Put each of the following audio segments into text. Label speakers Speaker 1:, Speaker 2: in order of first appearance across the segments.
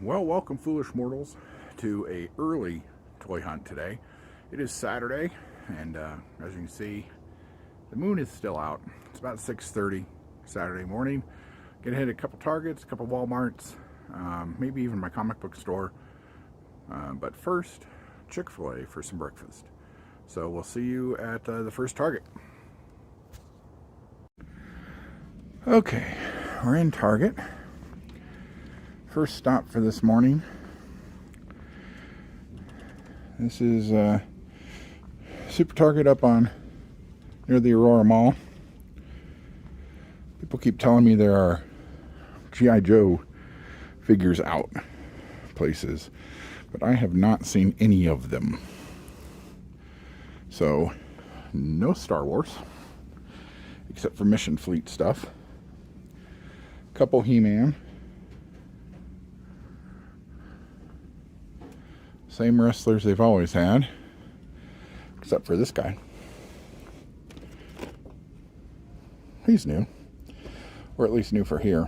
Speaker 1: Well, welcome, foolish mortals, to a early toy hunt today. It is Saturday, and as you can see, the moon is still out. It's about 6:30 Saturday morning. Gonna hit a couple Targets, a couple Walmarts, maybe even my comic book store. But first, Chick-fil-A for some breakfast. So we'll see you at the first Target. Okay, we're in Target. First stop for this morning. This is Super Target up on near the Aurora Mall. People keep telling me there are G.I. Joe figures out places, but I have not seen any of them. So, no Star Wars, except for Mission Fleet stuff. Couple He-Man. Same wrestlers they've always had, except for this guy. He's new, or at least new for here.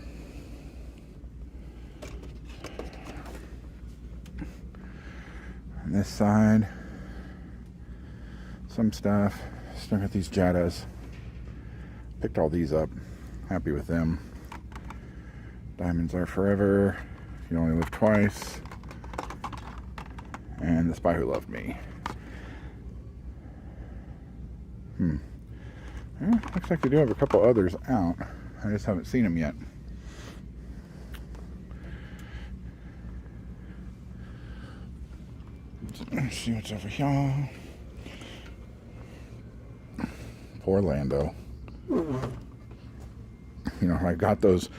Speaker 1: On this side, some stuff. Still got these Jettas. Picked all these up. Happy with them. Diamonds are forever. You only live twice. And The Spy Who Loved Me. Well, looks like they do have a couple others out. I just haven't seen them yet. Let's see what's over here. Poor Lando. You know, I got those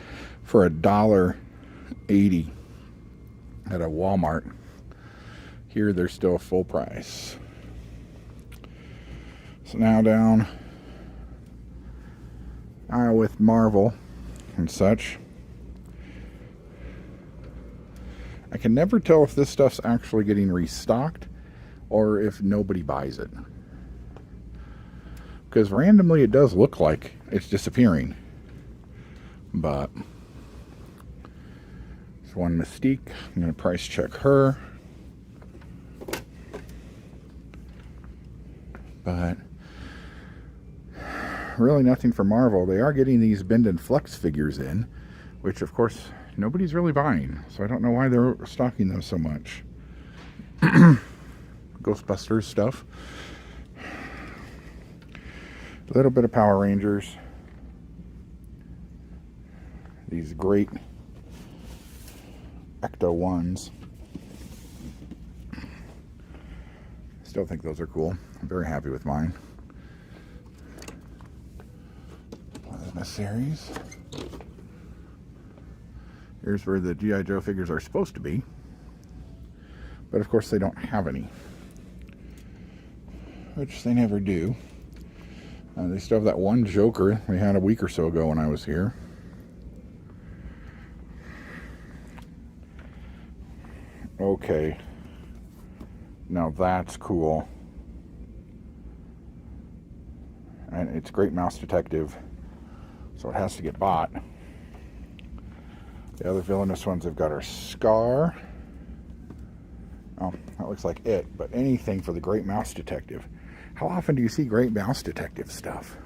Speaker 1: for $1.80 at a Walmart. Here they're still full price. So now down aisle with Marvel and such. I can never tell if this stuff's actually getting restocked or if nobody buys it. Because randomly it does look like it's disappearing. But there's one Mystique. I'm going to price check her. But really nothing for Marvel. They are getting these Bend and Flex figures in, which of course nobody's really buying. So I don't know why they're stocking them so much. Ghostbusters stuff. A little bit of Power Rangers. These great Ecto ones. Still think those are cool. I'm very happy with mine. Plasma series. Here's where the G.I. Joe figures are supposed to be. But of course they don't have any. Which they never do. They still have that one Joker we had a week or so ago when I was here. Okay. Now that's cool. And it's Great Mouse Detective, so it has to get bought. The other villainous ones I've got are Scar. Oh, that looks like it, but anything for the Great Mouse Detective. How often do you see Great Mouse Detective stuff?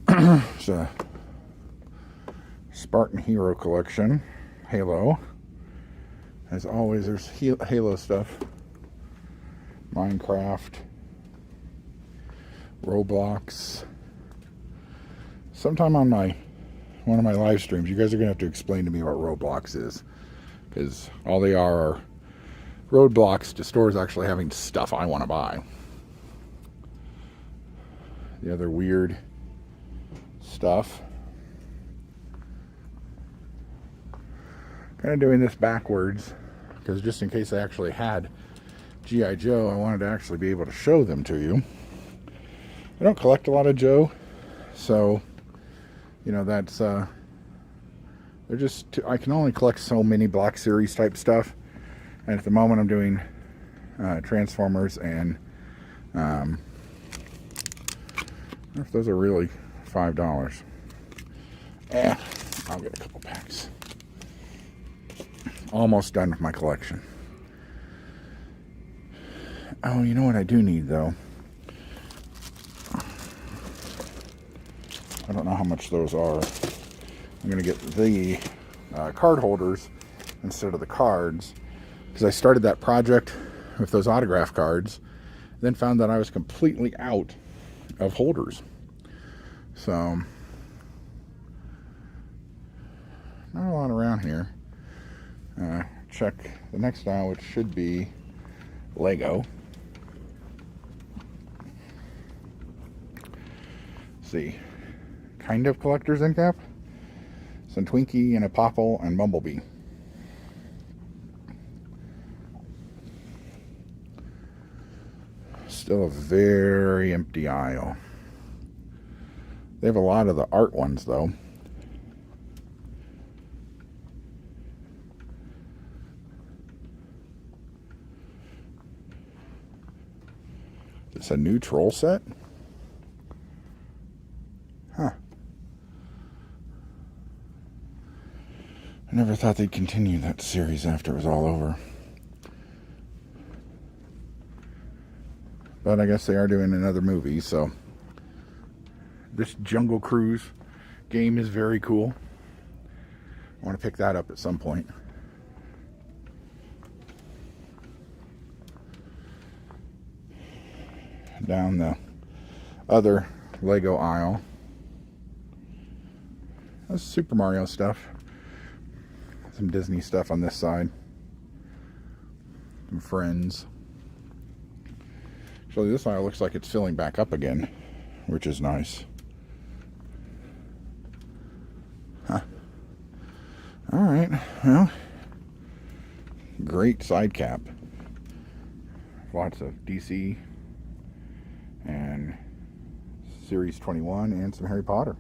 Speaker 1: It's a Spartan Hero collection. Halo. As always, there's Halo stuff. Minecraft. Roblox. Sometime on one of my live streams, you guys are going to have to explain to me what Roblox is. Because all they are roadblocks to stores actually having stuff I want to buy. The other weird stuff. Kind of doing this backwards because just in case I actually had G.I. Joe, I wanted to actually be able to show them to you. I don't collect a lot of Joe, so you know that's they're just I can only collect so many Black Series type stuff, and at the moment I'm doing Transformers and I don't know if those are really $5. I'll get a couple packs. almost done with my collection. Oh, you know what I do need though? I don't know how much those are. I'm going to get the card holders instead of the cards, because I started that project with those autograph cards, then found that I was completely out of holders. So, not a lot around here. Check the next aisle, which should be Lego. Let's see. Kind of collector's end cap. Some Twinkie and a Popple and Bumblebee. Still a very empty aisle. They have a lot of the art ones though. It's a new troll set? Huh. I never thought they'd continue that series after it was all over. But I guess they are doing another movie, so. This Jungle Cruise game is very cool. I want to pick that up at some point. Down the other Lego aisle. That's Super Mario stuff. Some Disney stuff on this side. Some Friends. Actually, this aisle looks like it's filling back up again, which is nice. Huh. Alright, well, great side cap. Lots of DC and Series 21 and some Harry Potter.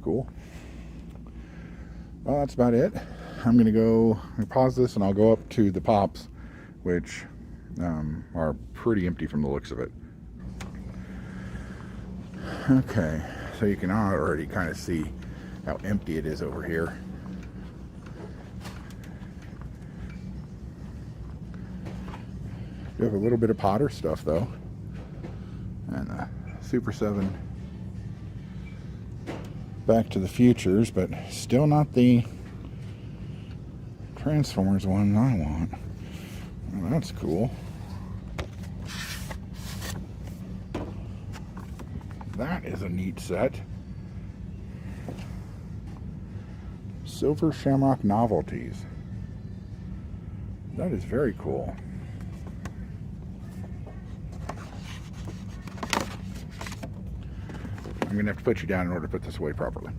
Speaker 1: Cool. Well, that's about it. I'm going to go pause this and I'll go up to the Pops, which are pretty empty from the looks of it. Okay, so you can already kind of see how empty it is over here. You have a little bit of Potter stuff though, and Super 7 Back to the Futures, but still not the Transformers one I want. Well, that's cool. That is a neat set. Silver Shamrock Novelties. That is very cool. I'm going to have to put you down in order to put this away properly.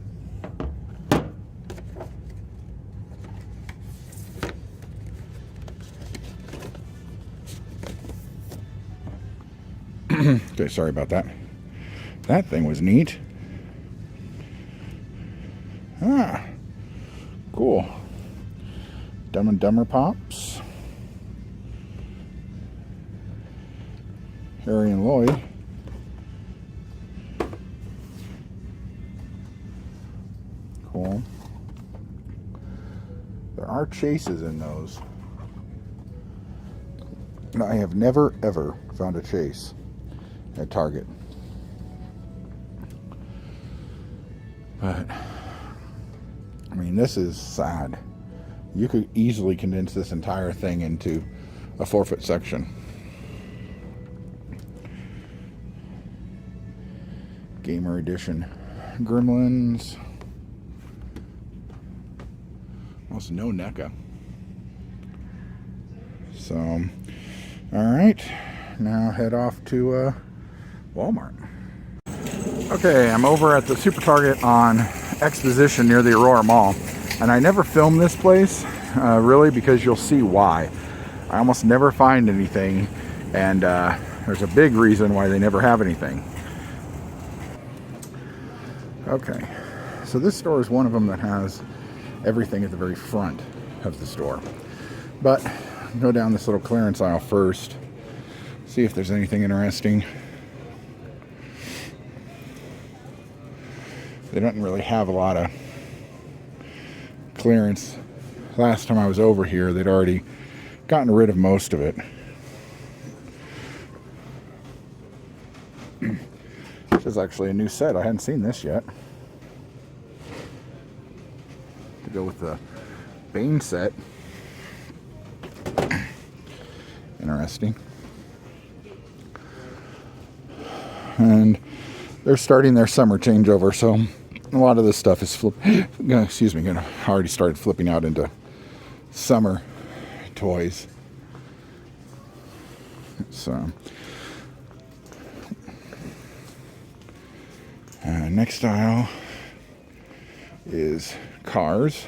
Speaker 1: Okay, sorry about that. That thing was neat. Ah, cool. Dumb and Dumber Pops. Harry and Lloyd. Cool. There are chases in those. And I have never ever found a chase at Target. But I mean, this is sad. You could easily condense this entire thing into a 4-foot section. Gamer Edition Gremlins. Almost no NECA. So, alright. Now head off to Walmart. Okay, I'm over at the Super Target on Exposition near the Aurora Mall. And I never film this place, really, because you'll see why. I almost never find anything, and there's a big reason why they never have anything. Okay, so this store is one of them that has everything at the very front of the store. But go down this little clearance aisle first, see if there's anything interesting. They don't really have a lot of clearance last time I was over here, they'd already gotten rid of most of it. This is actually a new set. I hadn't seen this yet. To go with the Bane set. Interesting. And they're starting their summer changeover, so a lot of this stuff is already started flipping out into summer toys. So next aisle is cars.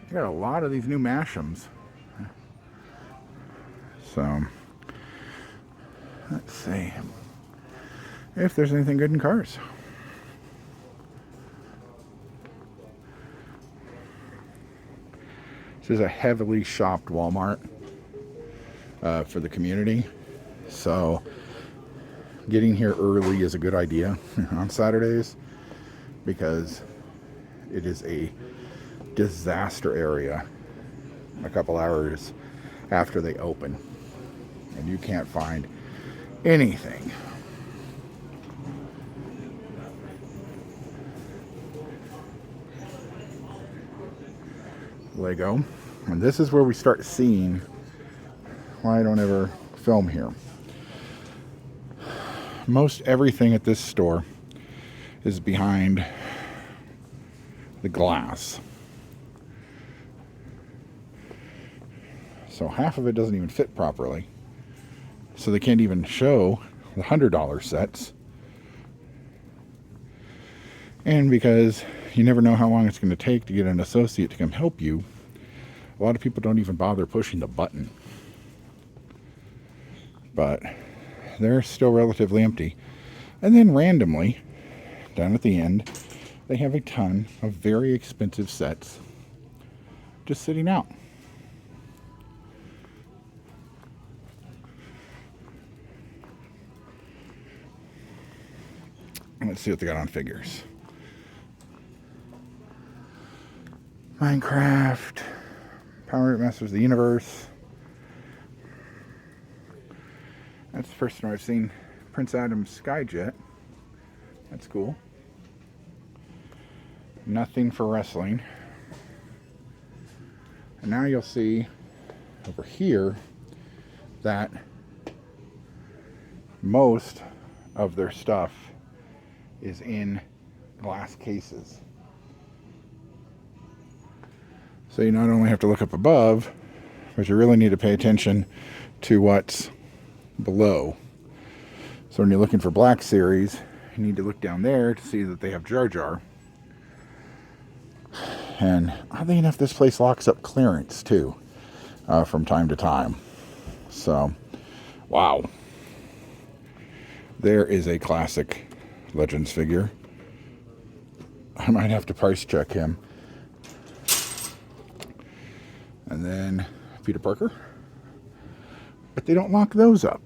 Speaker 1: You got a lot of these new Mashems. So let's see if there's anything good in cars. This is a heavily shopped Walmart for the community. So getting here early is a good idea on Saturdays, because it is a disaster area a couple hours after they open, and you can't find anything. Lego. And this is where we start seeing why I don't ever film here. Most everything at this store is behind the glass. So half of it doesn't even fit properly. So they can't even show the $100 sets. And because you never know how long it's going to take to get an associate to come help you, a lot of people don't even bother pushing the button. But they're still relatively empty. And then randomly, down at the end, they have a ton of very expensive sets just sitting out. Let's see what they got on figures. Minecraft, Power Masters of the Universe. That's the first time I've seen Prince Adam's Skyjet. That's cool. Nothing for wrestling. And now you'll see over here that most of their stuff is in glass cases. So you not only have to look up above, but you really need to pay attention to what's below. So when you're looking for Black Series, you need to look down there to see that they have Jar Jar. And oddly enough, this place locks up clearance too, from time to time. So, wow. There is a classic Legends figure. I might have to price check him. And then Peter Parker. But they don't lock those up.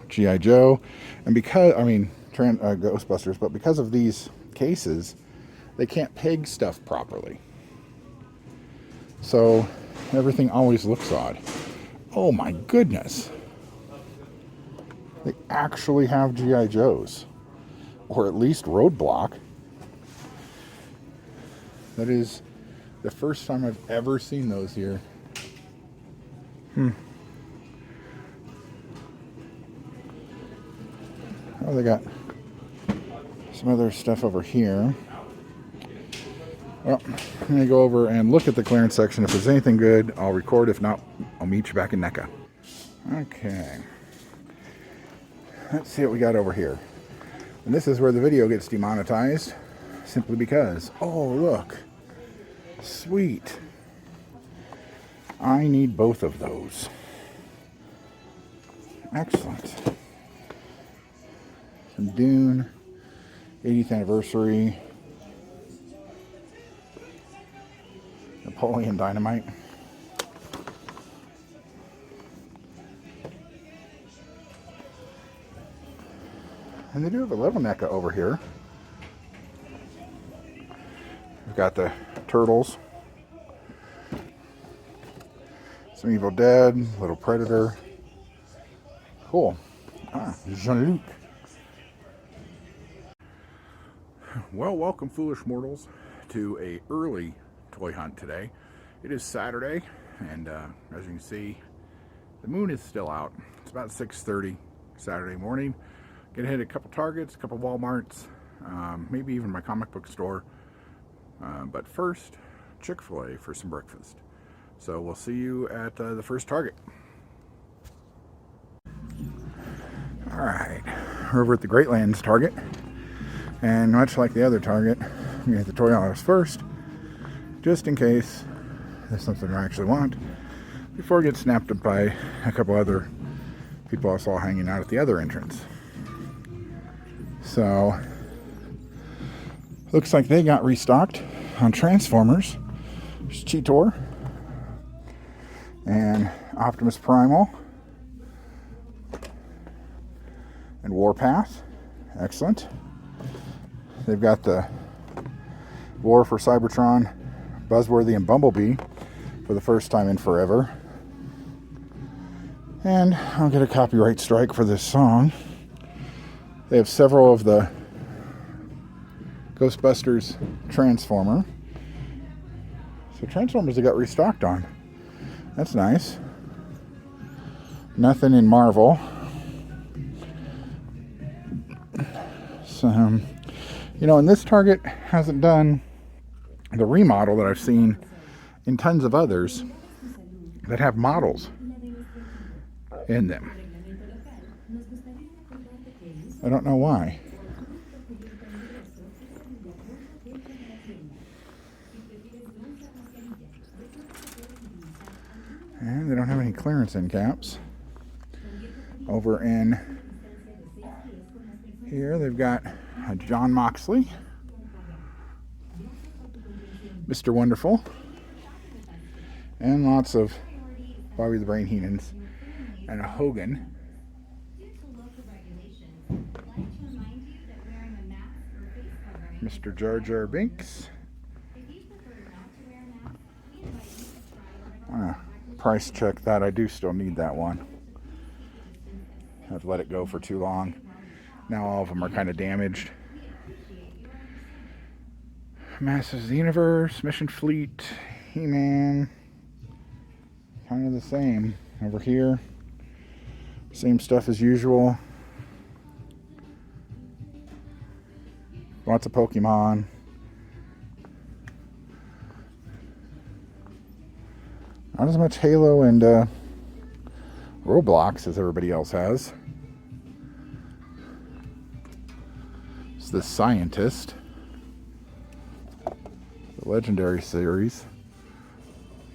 Speaker 1: G.I. Joe. And because, Ghostbusters, but because of these cases, they can't peg stuff properly. So everything always looks odd. Oh my goodness. They actually have G.I. Joes. Or at least Roadblock. That is the first time I've ever seen those here. Oh, they got some other stuff over here. Well, I'm going to go over and look at the clearance section. If there's anything good, I'll record. If not, I'll meet you back in NECA. Okay. Let's see what we got over here. And this is where the video gets demonetized. Simply because, oh, look. Sweet. I need both of those. Excellent. Some Dune. 80th anniversary. Napoleon Dynamite. And they do have a little NECA over here. We've got the Turtles. Some Evil Dead, Little Predator. Cool. Ah, Jean-Luc. Well, welcome, foolish mortals, to a early toy hunt today. It is Saturday, and as you can see, the moon is still out. It's about 6:30 Saturday morning. Gonna hit a couple Targets, a couple Walmarts, maybe even my comic book store. But first, Chick-fil-A for some breakfast. So we'll see you at the first Target. Alright, we're over at the Greatlands Target. And much like the other Target, we hit the Toyotas first, just in case there's something I actually want, before it gets snapped up by a couple other people I saw hanging out at the other entrance. So, looks like they got restocked on Transformers. There's Cheetor and Optimus Primal and Warpath. Excellent. They've got the War for Cybertron, Buzzworthy, and Bumblebee for the first time in forever. And I'll get a copyright strike for this song. They have several of the Ghostbusters Transformer. So Transformers they got restocked on. That's nice. Nothing in Marvel. So, you know, and this Target hasn't done the remodel that I've seen in tons of others that have models in them. I don't know why. And they don't have any clearance end caps. Over in here they've got a John Moxley, Mr. Wonderful, and lots of Bobby the Brain Heenans and a Hogan. Mr. Jar Jar Binks. Price check that. I do still need that one. I've let it go for too long. Now all of them are kind of damaged. Masters of the Universe, Mission Fleet, He-Man. Kind of the same. Over here, same stuff as usual. Lots of Pokemon. Not as much Halo and Roblox as everybody else has. It's the Scientist. The Legendary series.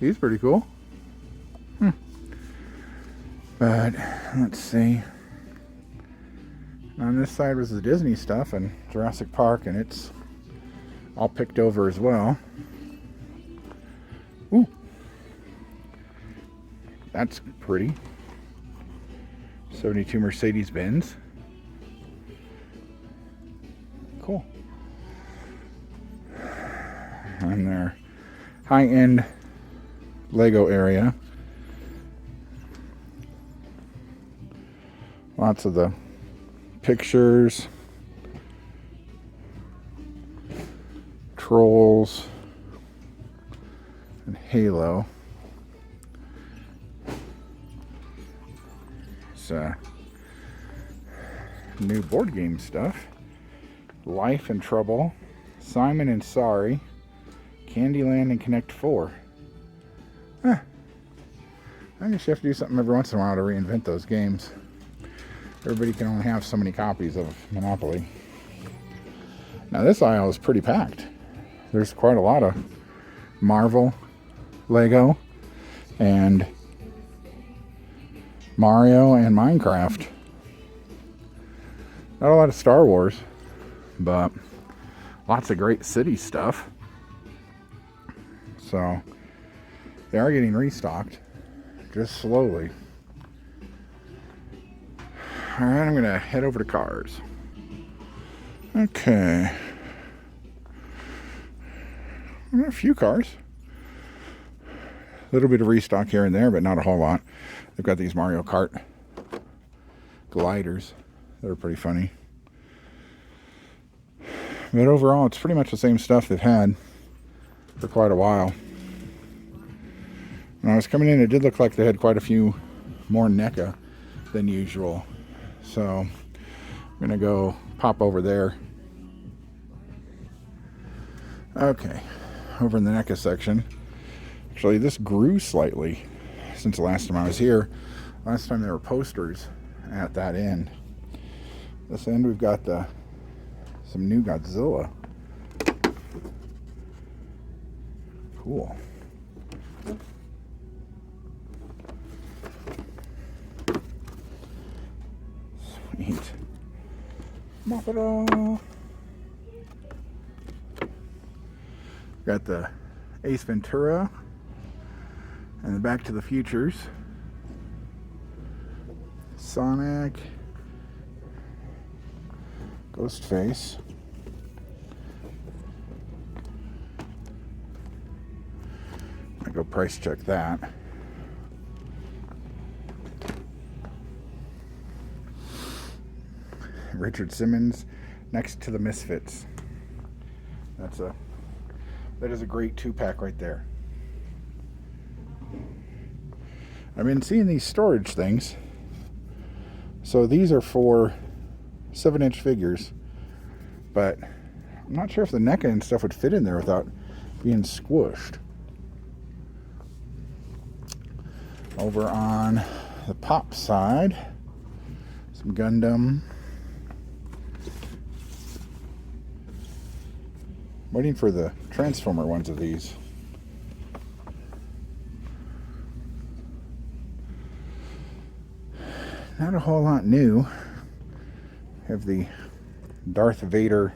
Speaker 1: He's pretty cool. But, let's see. On this side was the Disney stuff and Jurassic Park, and it's all picked over as well. Ooh. That's pretty. 72 Mercedes-Benz. Cool. And their high-end Lego area. Lots of the pictures, Trolls, and Halo. It's new board game stuff. Life and Trouble, Simon and Sorry, Candyland, and Connect 4. I guess you have to do something every once in a while to reinvent those games. Everybody can only have so many copies of Monopoly. Now this aisle is pretty packed. There's quite a lot of Marvel, Lego, and Mario and Minecraft. Not a lot of Star Wars, but lots of great city stuff. So they are getting restocked, just slowly. Alright, I'm going to head over to cars. Okay. A few cars. A little bit of restock here and there, but not a whole lot. They've got these Mario Kart gliders that are pretty funny. But overall, it's pretty much the same stuff they've had for quite a while. When I was coming in, it did look like they had quite a few more NECA than usual. So I'm going to go pop over there. Okay, over in the NECA section. Actually, this grew slightly since the last time I was here. Last time there were posters at that end. This end we've got some new Godzilla. Cool. Sweet. Mop it all. Got the Ace Ventura and the Back to the Futures. Sonic. Ghostface. I go price check that. Richard Simmons, Next to the Misfits. That is a great 2-pack right there. I've been seeing these storage things. So these are for 7-inch figures, but I'm not sure if the NECA and stuff would fit in there without being squished. Over on the pop side, some Gundam. Waiting for the Transformer ones of these. Not a whole lot new. Have the Darth Vader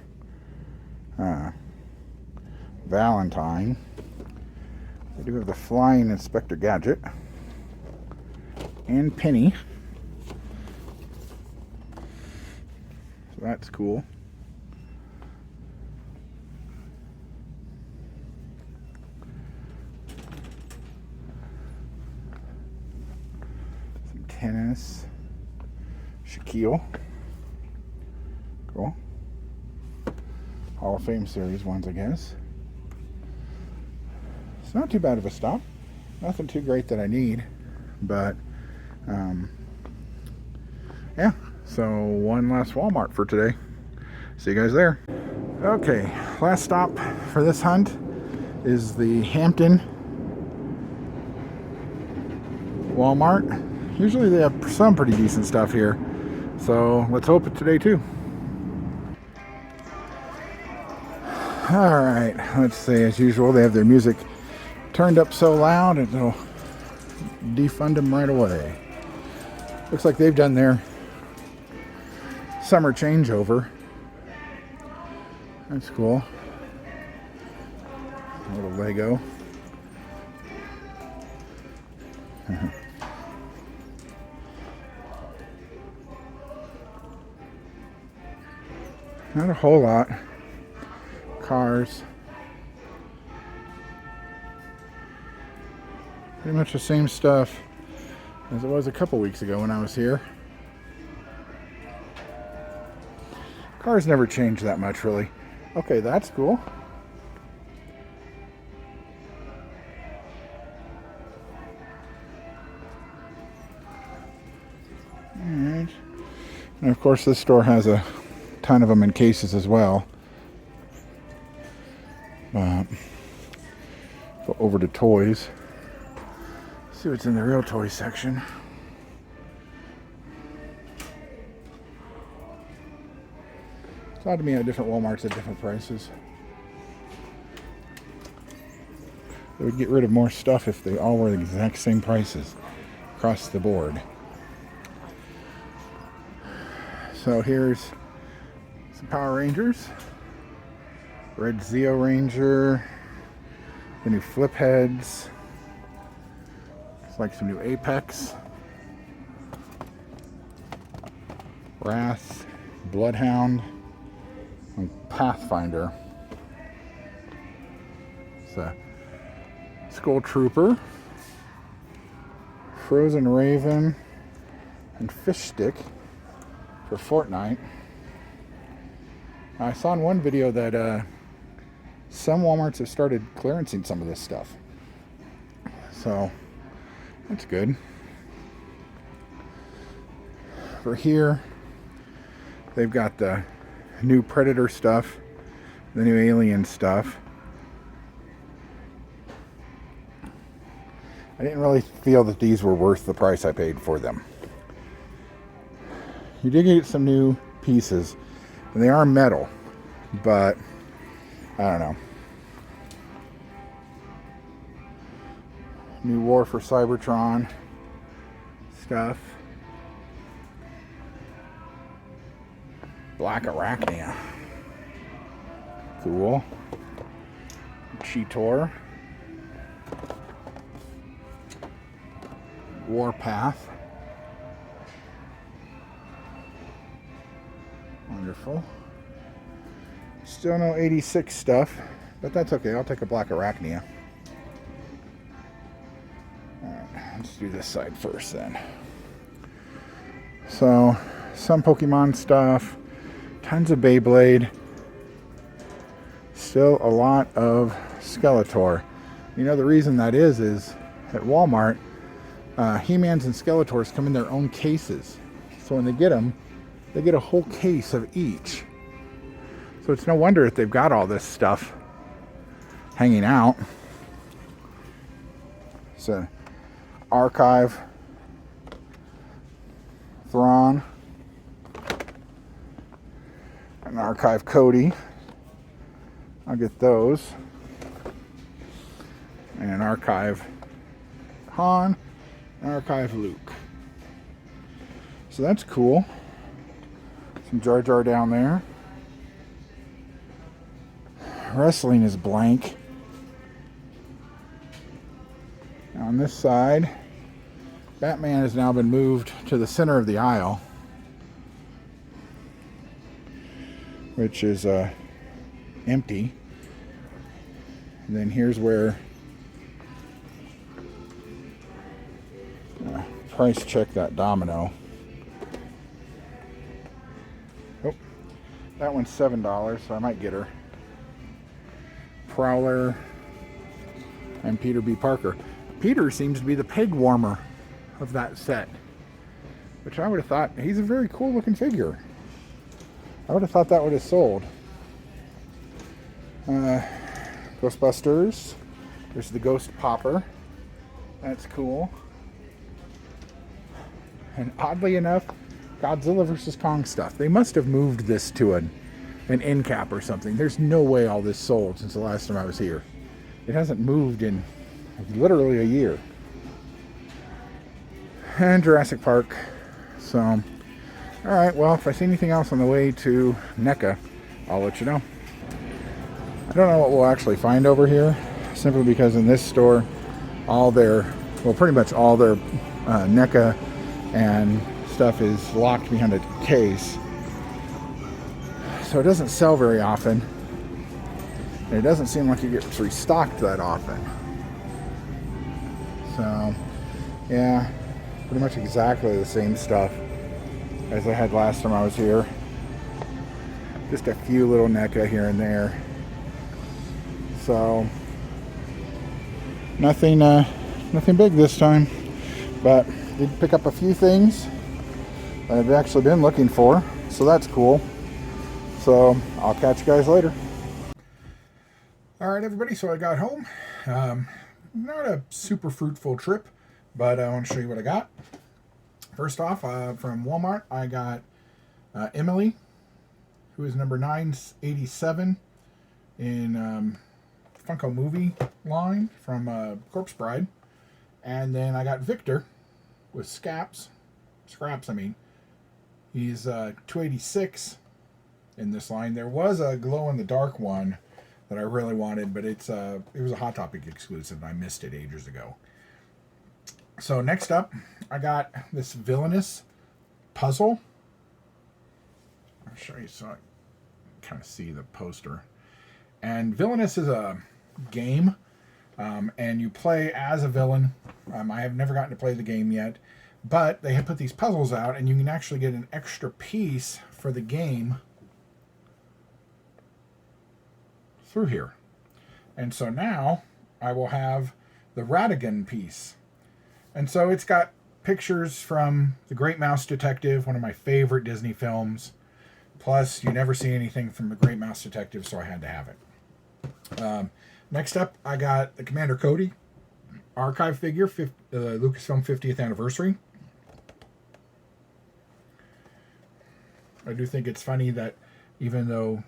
Speaker 1: Valentine. I do have the Flying Inspector Gadget and Penny. So that's cool. Some tennis. Shaquille. Cool. Hall of Fame series ones, I guess. It's not too bad of a stop. Nothing too great that I need, but yeah. So one last Walmart for today. See you guys there. Okay, last stop for this hunt is the Hampton Walmart. Usually they have some pretty decent stuff here, so let's hope it today too. Alright, let's see, as usual, they have their music turned up so loud it'll defund them right away. Looks like they've done their summer changeover. That's cool. A little Lego. Not a whole lot. Cars. Pretty much the same stuff as it was a couple weeks ago when I was here. Cars never change that much, really. Okay, that's cool. Alright. And of course, this store has a ton of them in cases as well. Go over to toys. See what's in the real toy section. It's odd to me how different Walmarts at different prices. They would get rid of more stuff if they all were the exact same prices across the board. So here's some Power Rangers. Red Zeo Ranger. The new Flip Heads. It's like some new Apex. Wrath. Bloodhound. Pathfinder. It's a Skull Trooper, Frozen Raven, and Fish Stick for Fortnite. I saw in one video that some Walmarts have started clearancing some of this stuff. So that's good. For here, they've got the new Predator stuff, the new Alien stuff. I didn't really feel that these were worth the price I paid for them. You did get some new pieces, and they are metal, but I don't know. New War for Cybertron stuff. Black Arachnia. Cool. Cheetor. Warpath. Wonderful. Still no 86 stuff, but that's okay. I'll take a Black Arachnia. Alright, let's do this side first then. So, some Pokemon stuff. Tons of Beyblade. Still a lot of Skeletor. You know, the reason that is at Walmart, He-Mans and Skeletors come in their own cases. So when they get them, they get a whole case of each. So it's no wonder that they've got all this stuff hanging out. It's an Archive, Thrawn, an Archive Cody. I'll get those. And an Archive Han, an Archive Luke. So that's cool. Some Jar Jar down there. Wrestling is blank. On this side, Batman has now been moved to the center of the aisle, which is empty. And then here's where price check that domino. Oh, that one's $7, so I might get her. Prowler and Peter B. Parker. Peter seems to be the peg warmer of that set, which I would have thought, he's a very cool looking figure. I would have thought that would have sold. Ghostbusters. There's the Ghost Popper. That's cool. And oddly enough, Godzilla vs. Kong stuff. They must have moved this to an end cap or something. There's no way all this sold since the last time I was here. It hasn't moved in literally a year. And Jurassic Park. So, alright, well, if I see anything else on the way to NECA, I'll let you know. I don't know what we'll actually find over here, simply because in this store, pretty much all their NECA and stuff is locked behind a case. So it doesn't sell very often. And it doesn't seem like it gets restocked that often. So, yeah, pretty much exactly the same stuff as I had last time I was here. Just a few little NECA here and there. So, nothing big this time. But did pick up a few things that I've actually been looking for. So that's cool. So, I'll catch you guys later. Alright everybody, so I got home. Not a super fruitful trip, but I want to show you what I got. First off, from Walmart, I got Emily, who is number 987 in Funko movie line from Corpse Bride. And then I got Victor with Scraps, I mean. He's 286 in this line. There was a glow-in-the-dark one that I really wanted, but it was a Hot Topic exclusive, and I missed it ages ago. So next up, I got this Villainous puzzle. I'll show you. So kind of see the poster. And Villainous is a game, and you play as a villain. I have never gotten to play the game yet, but they have put these puzzles out, and you can actually get an extra piece for the game through here. And so now I will have the Ratigan piece. And so it's got pictures from The Great Mouse Detective, one of my favorite Disney films. Plus, you never see anything from The Great Mouse Detective, so I had to have it. Next up, I got the Commander Cody archive figure, Lucasfilm 50th anniversary. I do think it's funny that even though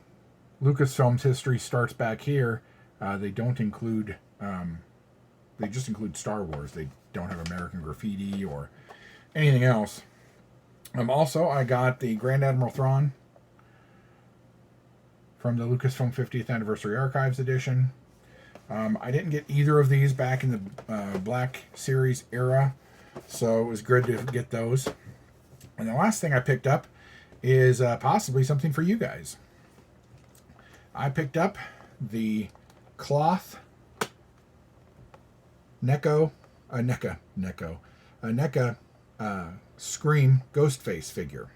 Speaker 1: Lucasfilm's history starts back here, they don't include, they just include Star Wars. They don't have American Graffiti or anything else. Also, I got the Grand Admiral Thrawn from the Lucasfilm 50th Anniversary Archives Edition. I didn't get either of these back in the Black Series era, so it was good to get those. And the last thing I picked up is possibly something for you guys. I picked up the cloth NECA Scream Ghostface figure.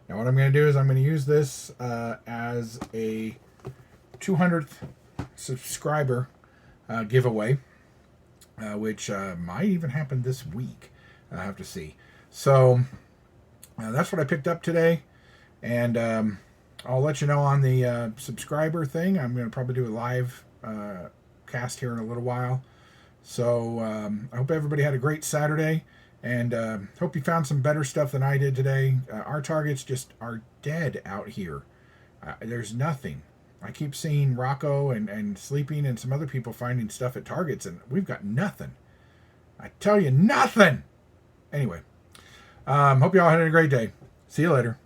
Speaker 1: Now what I'm going to do is I'm going to use this as a 200th subscriber giveaway, which might even happen this week. I'll have to see. So that's what I picked up today, and I'll let you know on the subscriber thing. I'm going to probably do a live cast here in a little while. So I hope everybody had a great Saturday, and hope you found some better stuff than I did today. Our targets just are dead out here. There's nothing. I keep seeing Rocco and Sleeping and some other people finding stuff at Targets, and we've got nothing. I tell you, nothing! Anyway, hope you all had a great day. See you later.